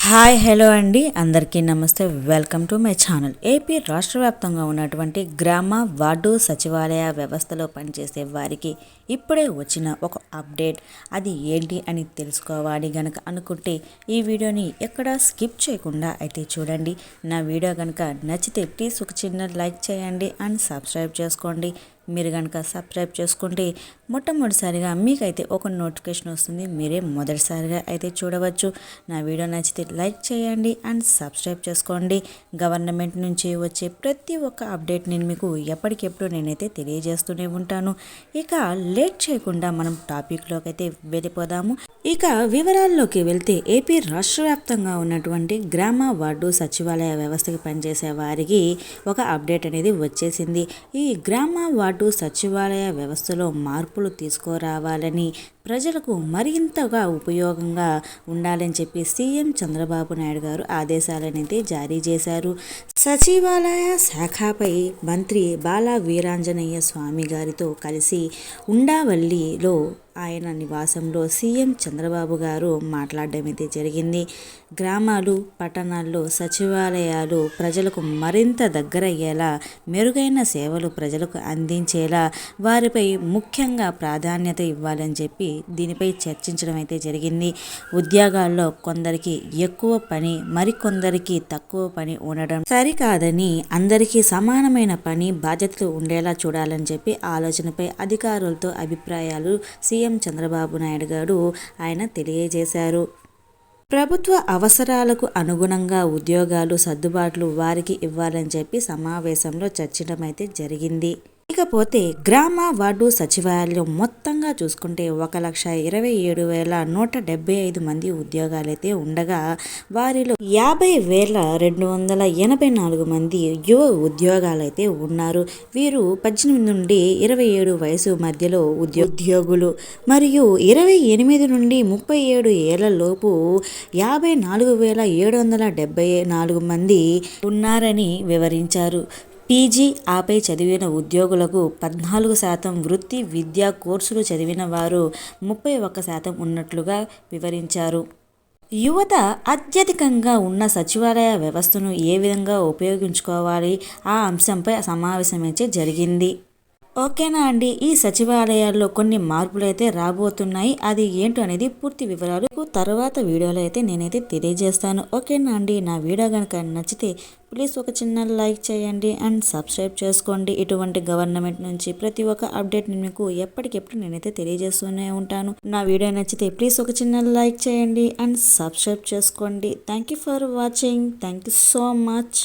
Hi hello అండి, అందరికీ నమస్తే. Welcome to my channel. AP రాష్ట్ర వ్యాప్తంగా ఉన్నటువంటి గ్రామ వార్డు సచివాలయ వ్యవస్థలో పనిచేసే వారికి ఇప్పుడే వచ్చిన ఒక అప్డేట్. అది ఏంటి అని తెలుసుకోవాలి గనక అనుకుంటే ఈ వీడియోని ఎక్కడా స్కిప్ చేయకుండా అయితే చూడండి. నా వీడియో కనుక నచ్చితే ప్లీజ్ ఒక చిన్న లైక్ చేయండి అండ్ సబ్స్క్రైబ్ చేసుకోండి. మీరు కనుక సబ్స్క్రైబ్ చేసుకుంటే మొట్టమొదటిసారిగా మీకైతే ఒక నోటిఫికేషన్ వస్తుంది. మీరే మొదటిసారిగా అయితే చూడవచ్చు. నా వీడియో నచ్చితే లైక్ చేయండి అండ్ సబ్స్క్రైబ్ చేసుకోండి. గవర్నమెంట్ నుంచి వచ్చే ప్రతి ఒక్క అప్డేట్ నేను మీకు ఎప్పటికెప్పుడు నేనైతే తెలియజేస్తూనే ఉంటాను. ఇక లేట్ చేయకుండా మనం టాపిక్లోకి అయితే వెళ్ళిపోదాము. ఇక వివరాల్లోకి వెళ్తే ఏపీ రాష్ట్ర వ్యాప్తంగా ఉన్నటువంటి గ్రామ వార్డు సచివాలయ వ్యవస్థకి పనిచేసే వారికి ఒక అప్డేట్ అనేది వచ్చేసింది. ఈ గ్రామ వార్డు సచివాలయ వ్యవస్థలో మార్పులు తీసుకురావాలని, ప్రజలకు మరింతగా ఉపయోగంగా ఉండాలని చెప్పి సీఎం చంద్రబాబు నాయుడు గారు ఆదేశాలనైతే జారీ చేశారు. సచివాలయ శాఖపై మంత్రి బాల వీరాంజనేయ స్వామి గారితో కలిసి ఉండవల్లిలో ఆయన నివాసంలో సీఎం చంద్రబాబు గారు మాట్లాడడం అయితే జరిగింది. గ్రామాలు, పట్టణాల్లో సచివాలయాలు ప్రజలకు మరింత దగ్గరయ్యేలా, మెరుగైన సేవలు ప్రజలకు అందించేలా వారిపై ముఖ్యంగా ప్రాధాన్యత ఇవ్వాలని చెప్పి దీనిపై చర్చించడం అయితే జరిగింది. ఉద్యోగాల్లో కొందరికి ఎక్కువ పని, మరికొందరికి తక్కువ పని ఉండడం సరికాదని, అందరికీ సమానమైన పని బాధ్యతలు ఉండేలా చూడాలని చెప్పి ఆలోచనపై అధికారులతో అభిప్రాయాలు సీఎం చంద్రబాబు నాయుడు గారు ఆయన తెలియజేశారు. ప్రభుత్వ అవసరాలకు అనుగుణంగా ఉద్యోగాలు సర్దుబాట్లు వారికి ఇవ్వాలని చెప్పి సమావేశంలో చర్చించడం అయితే జరిగింది. ఇకపోతే గ్రామ వార్డు సచివాలయం మొత్తంగా చూసుకుంటే 1,27,175 మంది ఉద్యోగాలైతే ఉండగా వారిలో 50,284 మంది యువ ఉద్యోగాలైతే ఉన్నారు. వీరు 18 నుండి 27 వయసు మధ్యలో ఉద్యోగులు మరియు 28 నుండి 37 ఏళ్ల లోపు 54,774 మంది ఉన్నారని వివరించారు. పీజీ ఆపై చదివిన ఉద్యోగులకు 14%, వృత్తి విద్యా కోర్సులు చదివిన వారు 31% ఉన్నట్లుగా వివరించారు. యువత అత్యధికంగా ఉన్న సచివాలయ వ్యవస్థను ఏ విధంగా ఉపయోగించుకోవాలి, ఆ అంశంపై సమావేశం అయితే జరిగింది. ఓకేనా అండి, ఈ సచివాలయాల్లో కొన్ని మార్పులు అయితే రాబోతున్నాయి. అది ఏంటో అనేది పూర్తి వివరాలు తర్వాత వీడియోలో అయితే నేనైతే తెలియజేస్తాను. ఓకేనా అండి, నా వీడియో కనుక నచ్చితే ప్లీజ్ ఒక చిన్న లైక్ చేయండి అండ్ సబ్స్క్రైబ్ చేసుకోండి. ఇటువంటి గవర్నమెంట్ నుంచి ప్రతి ఒక్క అప్డేట్ మీకు ఎప్పటికెప్పుడు నేనైతే తెలియజేస్తూనే ఉంటాను. నా వీడియో నచ్చితే ప్లీజ్ ఒక చిన్న లైక్ చేయండి అండ్ సబ్స్క్రైబ్ చేసుకోండి. Thank you for watching. Thank you so much.